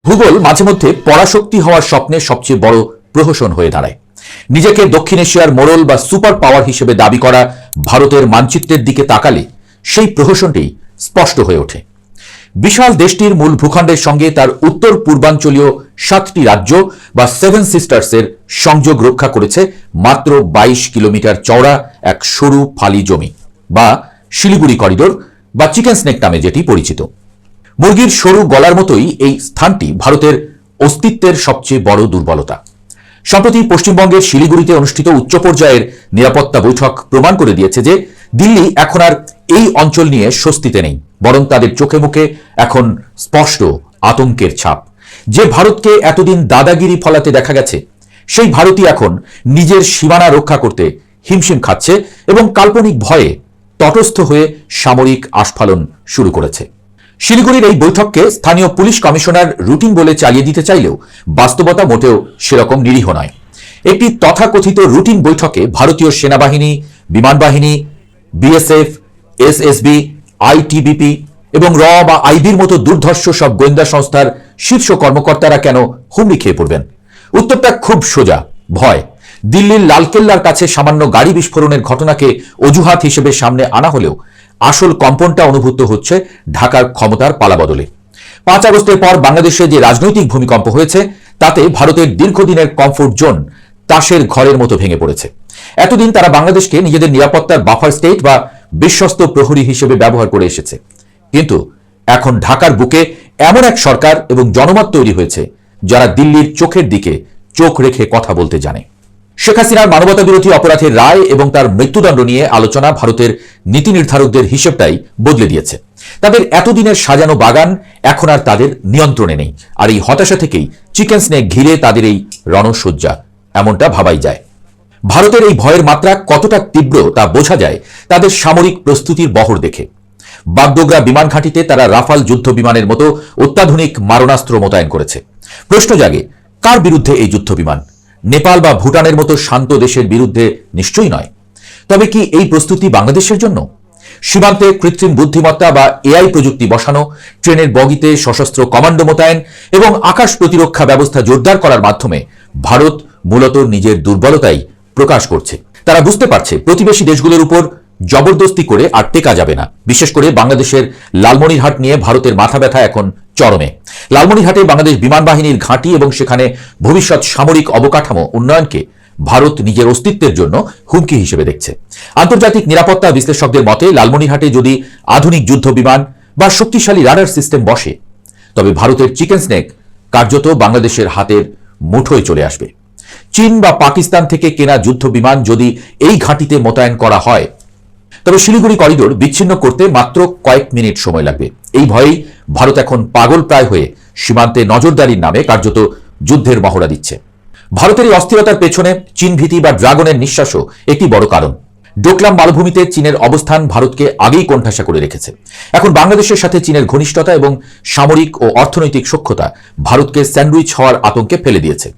ভূগোল মাঝে মধ্যে পরাশক্তি হওয়ার স্বপ্নের সবচেয়ে বড় প্রহসন হয়ে দাঁড়ায়। নিজেকে দক্ষিণ এশিয়ার মোড়ল বা সুপার পাওয়ার হিসেবে দাবি করা ভারতের মানচিত্রের দিকে তাকালে সেই প্রহসনটি স্পষ্ট হয়ে ওঠে। বিশাল দেশটির মূল ভূখণ্ডের সঙ্গে তার উত্তর পূর্বাঞ্চলীয় 7টি রাজ্য বা 7 সিস্টার্সের সংযোগ রক্ষা করেছে মাত্র 22 কিলোমিটার চওড়া এক সরু ফালি জমি বা শিলিগুড়ি করিডোর বা চিকেন স্নেক নামে যেটি পরিচিত। মুরগির সরু গলার মতোই এই স্থানটি ভারতের অস্তিত্বের সবচেয়ে বড় দুর্বলতা। সম্প্রতি পশ্চিমবঙ্গের শিলিগুড়িতে অনুষ্ঠিত উচ্চ পর্যায়ের নিরাপত্তা বৈঠক প্রমাণ করে দিয়েছে যে দিল্লি এখন আর এই অঞ্চল নিয়ে স্বস্তিতে নেই, বরং তাদের চোখে মুখে এখন স্পষ্ট আতঙ্কের ছাপ। যে ভারতকে এতদিন দাদাগিরি ফলাতে দেখা গেছে, সেই ভারতই এখন নিজের সীমানা রক্ষা করতে হিমশিম খাচ্ছে এবং কাল্পনিক ভয়ে তটস্থ হয়ে সামরিক আস্ফালন শুরু করেছে। শিলিগুড়ির এই বৈঠককে স্থানীয় পুলিশ কমিশনার রুটিন বলে চালিয়ে দিতে চাইলেও বাস্তবতা মোটেও সেরকম নিরীহ নয়। একটি তথাকথিত রুটিন বৈঠকে ভারতীয় সেনাবাহিনী, বিমান বাহিনী, বিএসএফ, এসএসবি, আইটিবিপি এবং র বা আইবির মতো দুর্ধর্ষ সব গোয়েন্দা সংস্থার শীর্ষ কর্মকর্তারা কেন হুমড়ি খেয়ে পড়বেন? উত্তরটা খুব সোজা, ভয়। দিল্লির লালকেল্লার কাছে সামান্য গাড়ি বিস্ফোরণের ঘটনাকে অজুহাত হিসেবে সামনে আনা হলেও আসল কম্পনটা অনুভূত হচ্ছে ঢাকার ক্ষমতার পালাবদলে। 5 আগস্টের পর বাংলাদেশে যে রাজনৈতিক ভূমিকম্প হয়েছে, তাতে ভারতের দীর্ঘদিনের কমফোর্ট জোন তাসের ঘরের মতো ভেঙে পড়েছে। এতদিন তারা বাংলাদেশকে নিজেদের নিরাপত্তার বাফার স্টেট বা বিশ্বস্ত প্রহরী হিসেবে ব্যবহার করে এসেছে, কিন্তু এখন ঢাকার বুকে এমন এক সরকার এবং জনমত তৈরি হয়েছে যারা দিল্লির চোখের দিকে চোখ রেখে কথা বলতে জানে। শেখ হাসিনার মানবতা বিরোধী অপরাধের রায় এবং তার মৃত্যুদণ্ড নিয়ে আলোচনা ভারতের নীতি নির্ধারকদের হিসেবটাই বদলে দিয়েছে। তাদের এতদিনের সাজানো বাগান এখন আর তাদের নিয়ন্ত্রণে নেই, আর এই হতাশা থেকেই চিকেন স্নেক ঘিরে তাদের এই রণসজ্জা, এমনটা ভাবাই যায়। ভারতের এই ভয়ের মাত্রা কতটা তীব্র তা বোঝা যায় তাদের সামরিক প্রস্তুতির বহর দেখে। বাগডোগরা বিমান ঘাঁটিতে তারা রাফাল যুদ্ধ বিমানের মতো অত্যাধুনিক মারণাস্ত্র মোতায়েন করেছে। প্রশ্ন জাগে, কার বিরুদ্ধে এই যুদ্ধ বিমান? নেপাল বা ভুটানের মতো শান্ত দেশের বিরুদ্ধে নিশ্চয়ই নয়। তবে কি এই প্রস্তুতি বাংলাদেশের জন্য? সীমান্তে কৃত্রিম বুদ্ধিমত্তা বা এআই প্রযুক্তি বসানো, ট্রেনের বগিতে সশস্ত্র কমান্ডো মোতায়েন এবং আকাশ প্রতিরক্ষা ব্যবস্থা জোরদার করার মাধ্যমে ভারত মূলত নিজের দুর্বলতাই প্রকাশ করছে। তারা বুঝতে পারছে প্রতিবেশী দেশগুলোর উপর জবরদস্তি করে আর টেকা যাবে না। বিশেষ করে বাংলাদেশের লালমনিরহাট নিয়ে ভারতের মাথা ব্যথা এখন চরমে। লালমনিরহাটে বাংলাদেশ বিমান বাহিনীর ঘাঁটি এবং সেখানে ভবিষ্যৎ সামরিক অবকাঠামো উন্নয়নকে ভারত নিজের অস্তিত্বের জন্য হুমকি হিসেবে দেখছে। আন্তর্জাতিক নিরাপত্তা বিশ্লেষকদের মতে লালমনিরহাটে যদি আধুনিক যুদ্ধ বিমান বা শক্তিশালী রাডার সিস্টেম বসে, তবে ভারতের চিকেন স্নেক কার্যত বাংলাদেশের হাতের মুঠোয় চলে আসবে। চীন বা পাকিস্তান থেকে কেনা যুদ্ধ বিমান যদি এই ঘাঁটিতে মোতায়েন করা হয়, তবে শিলিগুড়ি করিডোর বিচ্ছিন্ন করতে মাত্র কয়েক মিনিট সময় লাগবে। এই ভয়েই ভারত এখন পাগল প্রায় হয়ে সীমান্তে নজরদারির নামে কার্যত যুদ্ধের মহড়া দিচ্ছে। ভারতের এই অস্থিরতার পেছনে চীন ভীতি বা ড্রাগনের নিঃশ্বাসও একটি বড় কারণ। ডোকলাম মালভূমিতে চীনের অবস্থান ভারতকে আগেই কোণঠাসা করে রেখেছে। এখন বাংলাদেশের সাথে চীনের ঘনিষ্ঠতা এবং সামরিক ও অর্থনৈতিক সখ্যতা ভারতকে স্যান্ডউইচ হওয়ার আতঙ্কে ফেলে দিয়েছে।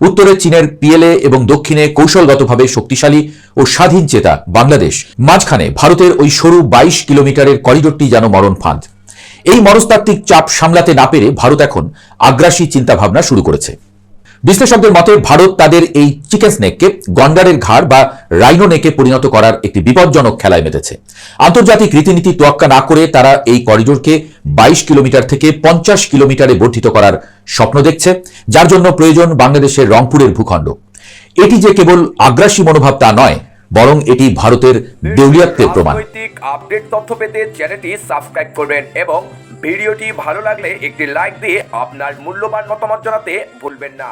উত্তরে চীনের পিএলএ এবং দক্ষিণে কৌশলগতভাবে শক্তিশালী ও স্বাধীন চেতা বাংলাদেশ, মাঝখানে ভারতের ওই সরু 22 কিলোমিটারের করিডোরটি যেন মরণ ফাঁদ। এই মনস্তাত্ত্বিক চাপ সামলাতে না পেরে ভারত এখন আগ্রাসী চিন্তাভাবনা শুরু করেছে। বিশ্লেষকদের মতে ভারত তাদের এই চিকেন স্নেককে গন্ডারের ঘাড় বা রাইনো নেকে পরিণত করার একটি বিপজ্জনক খেলায় মেতেছে। আন্তর্জাতিক রীতিনীতি তোয়াক্কা না করে তারা এই করিডোরকে 22 কিলোমিটার থেকে 50 কিলোমিটারে বর্ধিত করার স্বপ্ন দেখছে, যার জন্য প্রয়োজন বাংলাদেশের রংপুরের ভূখণ্ড। এটি যে কেবল আগ্রাসী মনোভাব তা নয়, বরং এটি ভারতের দেউলিয়াত্বের প্রমাণ। আপডেট তথ্য পেতে চ্যানেলটি সাবস্ক্রাইব করবেন এবং ভিডিওটি ভালো লাগলে একটি লাইক দিয়ে আপনার মূল্যবান মতামত জানাতে ভুলবেন না।